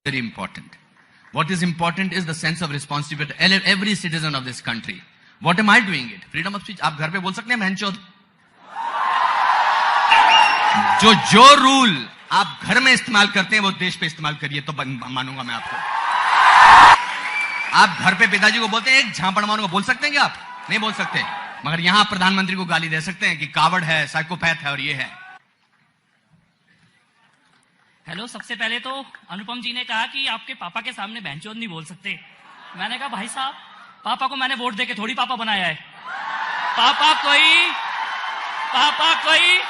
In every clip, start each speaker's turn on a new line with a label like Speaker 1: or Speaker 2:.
Speaker 1: very important. What is important is the sense of responsibility. Every citizen of this country. What am I doing it? Freedom of speech. आप घर पे बोल सकते हैं बहनचोद? जो rule आप घर में इस्तेमाल करते हैं वो देश पे इस्तेमाल करिए तो मानूंगा मैं आपको. आप घर पे पिताजी को बोलते हैं एक झापड़ मारूंगा, बोल सकते हैं क्या आप? नहीं बोल सकते. मगर यहां प्रधानमंत्री को गाली दे सकते हैं कि कावड़ है, साइकोपैथ है और ये है.
Speaker 2: हेलो, सबसे पहले तो अनुपम जी ने कहा कि आपके पापा के सामने बहनचोद नहीं बोल सकते. मैंने कहा भाई साहब, पापा को मैंने वोट देके थोड़ी पापा बनाया है. पापा कोई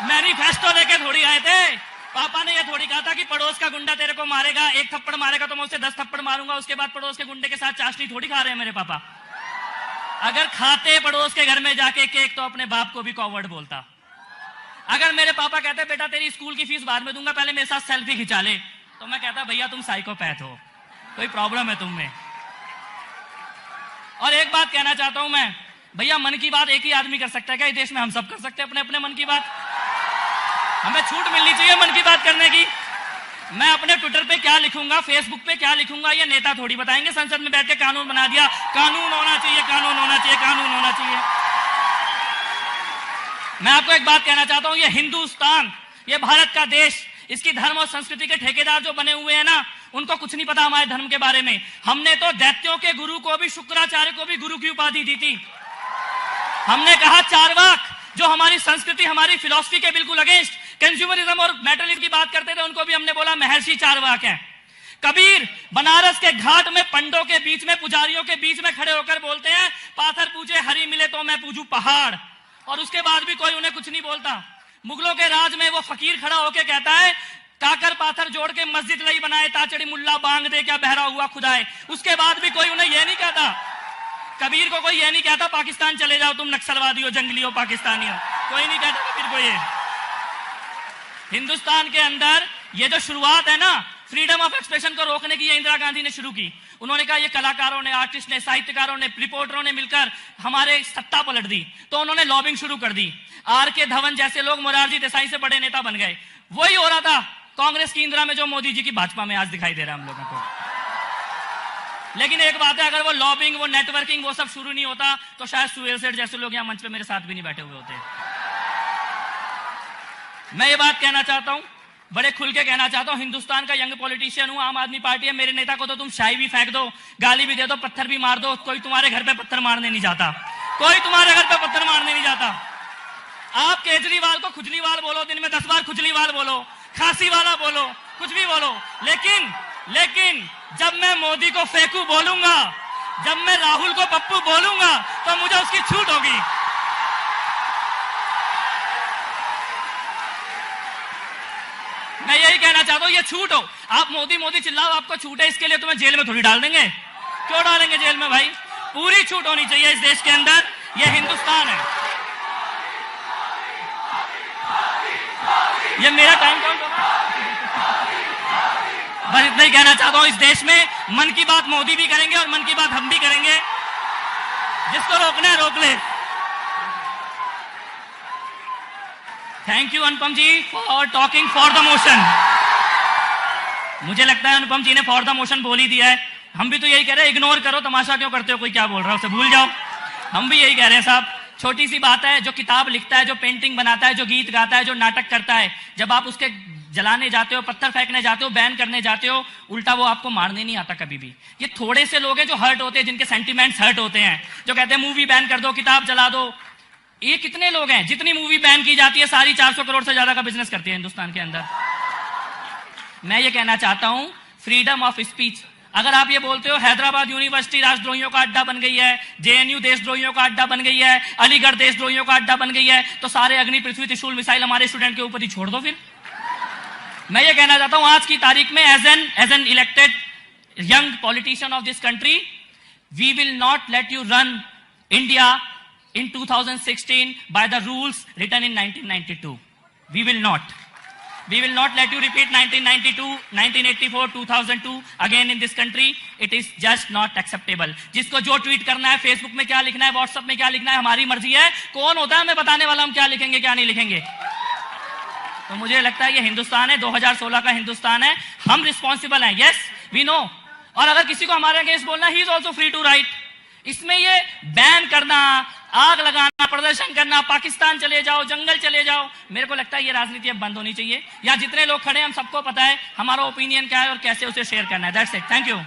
Speaker 2: मैनिफेस्टो लेके थोड़ी आए थे. पापा ने ये थोड़ी कहा था कि पड़ोस का गुंडा तेरे को मारेगा, एक थप्पड़ मारेगा तो मैं उसे 10 थप्पड़ मारूंगा, उसके बाद पड़ोस के गुंडे के साथ चाशनी थोड़ी खा रहे हैं मेरे पापा. अगर खाते पड़ोस के घर में जाके केक तो अपने बाप को भी कॉवर्ड बोलता. अगर मेरे पापा कहते बेटा तेरी स्कूल की फीस बाद में दूंगा, पहले मेरे साथ सेल्फी खिंचा ले, तो मैं कहता भैया तुम साइकोपैथ हो, कोई प्रॉब्लम है तुम में. और एक बात कहना चाहता हूं मैं, भैया मन की बात एक ही आदमी कर सकता है क्या? इस देश में हम सब कर सकते हैं अपने अपने मन की बात. हमें छूट मिलनी चाहिए मन की बात करने की. मैं अपने ट्विटर पे क्या लिखूंगा, फेसबुक पे क्या लिखूंगा, ये नेता थोड़ी बताएंगे. संसद में बैठ के कानून बना दिया, कानून होना चाहिए, कानून होना चाहिए, कानून होना चाहिए. मैं आपको एक बात कहना चाहता हूं, ये हिंदुस्तान, ये भारत का देश, इसकी धर्म और संस्कृति के ठेकेदार जो बने हुए हैं ना, उनको कुछ नहीं पता हमारे धर्म के बारे में. हमने तो दैत्यों के गुरु को भी, शुक्राचार्य को भी गुरु की उपाधि दी थी. हमने कहा चारवाक, जो हमारी संस्कृति, हमारी फिलॉसफी के बिल्कुल अगेंस्ट, कंज्यूमरिज्म और मैटरनिज्म की बात करते थे, उनको भी हमने बोला महर्षि चारवाक हैं. कबीर बनारस के घाट में पंडों के बीच में, पुजारियों के बीच में खड़े होकर बोलते हैं, पाथर पूछे हरी मिले तो मैं पूजू पहाड़. और उसके बाद भी कोई उन्हें कुछ नहीं बोलता. मुगलों के राज में वो फकीर खड़ा होकर कहता है, काकर पाथर जोड़ के मस्जिद लई बनाए, ताचड़ी मुल्ला बांग दे क्या बहरा हुआ खुदाए. उसके बाद भी कोई उन्हें यह नहीं कहता. कबीर को कोई यह नहीं कहता पाकिस्तान चले जाओ तुम नक्सलवादी हो, जंगली हो, पाकिस्तानी हो. कोई नहीं कहता कबीर को. ये हिंदुस्तान के अंदर ये जो शुरुआत है ना फ्रीडम ऑफ एक्सप्रेशन को रोकने की, ये इंदिरा गांधी ने शुरू की. उन्होंने कहा ये कलाकारों ने, आर्टिस्ट ने, साहित्यकारों ने, रिपोर्टरों ने मिलकर हमारे सत्ता पलट दी. तो उन्होंने लॉबिंग शुरू कर दी. आर.के. धवन जैसे लोग मोरारजी देसाई से बड़े नेता बन गए. वही हो रहा था कांग्रेस की इंदिरा में जो मोदी जी की भाजपा में आज दिखाई दे रहा है हम लोगों को. लेकिन एक बात है, अगर वो लॉबिंग, वो नेटवर्किंग, वो सब शुरू नहीं होता तो शायद सुहेल सेठ जैसे लोग यहाँ मंच पे मेरे साथ भी नहीं बैठे हुए होते. मैं ये बात कहना चाहता हूं, बड़े खुल के कहना चाहता हूं, हिंदुस्तान का यंग पॉलिटिशियन हूं, आम आदमी पार्टी है. मेरे नेता को तो तुम शाही भी फेंक दो, गाली भी दे दो, पत्थर भी मार दो, कोई तुम्हारे घर पे पत्थर मारने नहीं जाता. कोई तुम्हारे घर पे पत्थर मारने नहीं जाता. आप केजरीवाल को खुजलीवाल बोलो, दिन में 10 बार खुजलीवाल बोलो, खांसी वाला बोलो, कुछ भी बोलो, लेकिन जब मैं मोदी को फेंकू बोलूंगा, जब मैं राहुल को पप्पू बोलूंगा, तो मुझे उसकी छूट होगी. मैं यही कहना चाहता हूं, ये छूट हो. आप मोदी मोदी चिल्लाओ, आपको छूट है, इसके लिए तुम्हें जेल में थोड़ी डाल देंगे. क्यों डालेंगे जेल में भाई? पूरी छूट होनी चाहिए इस देश के अंदर. ये हिंदुस्तान है. ये मेरा टाइम काउंट होगा. बस इतना ही कहना चाहता हूं, इस देश में मन की बात मोदी भी करेंगे और मन की बात हम भी करेंगे. जिसको रोकना है रोक ले. Thank you Anupam ji for talking for the motion. मुझे लगता है अनुपम जी ने फॉर द मोशन बोल ही दिया है. हम भी तो यही कह रहे हैं, इग्नोर करो, तमाशा क्यों करते हो, कोई क्या बोल रहा है उसे भूल जाओ. हम भी यही कह रहे हैं साहब. छोटी सी बात है, जो किताब लिखता है, जो पेंटिंग बनाता है, जो गीत गाता है, जो नाटक करता है, जब आप उसके जलाने जाते हो, पत्थर फेंकने जाते हो, बैन करने जाते हो, उल्टा वो आपको मारने नहीं आता कभी भी. ये थोड़े से लोग हैं जो हर्ट होते हैं, जिनके सेंटिमेंट्स हर्ट होते हैं, जो कहते हैं मूवी बैन कर दो, किताब जला दो. ये कितने लोग हैं? जितनी मूवी बैन की जाती है सारी 400 करोड़ से ज्यादा का बिजनेस करती है हिंदुस्तान के अंदर. मैं ये कहना चाहता हूं, फ्रीडम ऑफ स्पीच. अगर आप ये बोलते हो हैदराबाद यूनिवर्सिटी राजद्रोहियों का अड्डा बन गई है, जेएनयू देशद्रोहियों का अड्डा बन गई है, अलीगढ़ देशद्रोहियों का अड्डा बन गई है, तो सारे अग्नि, पृथ्वी, त्रिशूल मिसाइल हमारे स्टूडेंट के ऊपर ही छोड़ दो फिर. मैं ये कहना चाहता हूं, आज की तारीख में as an elected young politician of this country, we will not let you run India in 2016 by the rules written in 1992. We will not let you repeat 1992, 1984, 2002 again in this country. It is just not acceptable. जिसको जो tweet करना है, Facebook में क्या लिखना है, WhatsApp में क्या लिखना है, हमारी मर्जी है. कौन होता है हमें बताने वाला हम क्या लिखेंगे क्या नहीं लिखेंगे? तो मुझे लगता है ये हिंदुस्तान है, 2016 का हिंदुस्तान है, हम रिस्पॉन्सिबल हैं, यस वी नो। और अगर किसी को हमारे अगेंस्ट बोलना, he is also free to write. इसमें ये बैन करना, आग लगाना, प्रदर्शन करना, पाकिस्तान चले जाओ, जंगल चले जाओ, मेरे को लगता है ये राजनीति अब बंद होनी चाहिए। यहाँ जितने लोग खड़े हैं हम सबको पता है हमारा ओपिनियन क्या है और कैसे उसे शेयर करना है। That's it, thank you.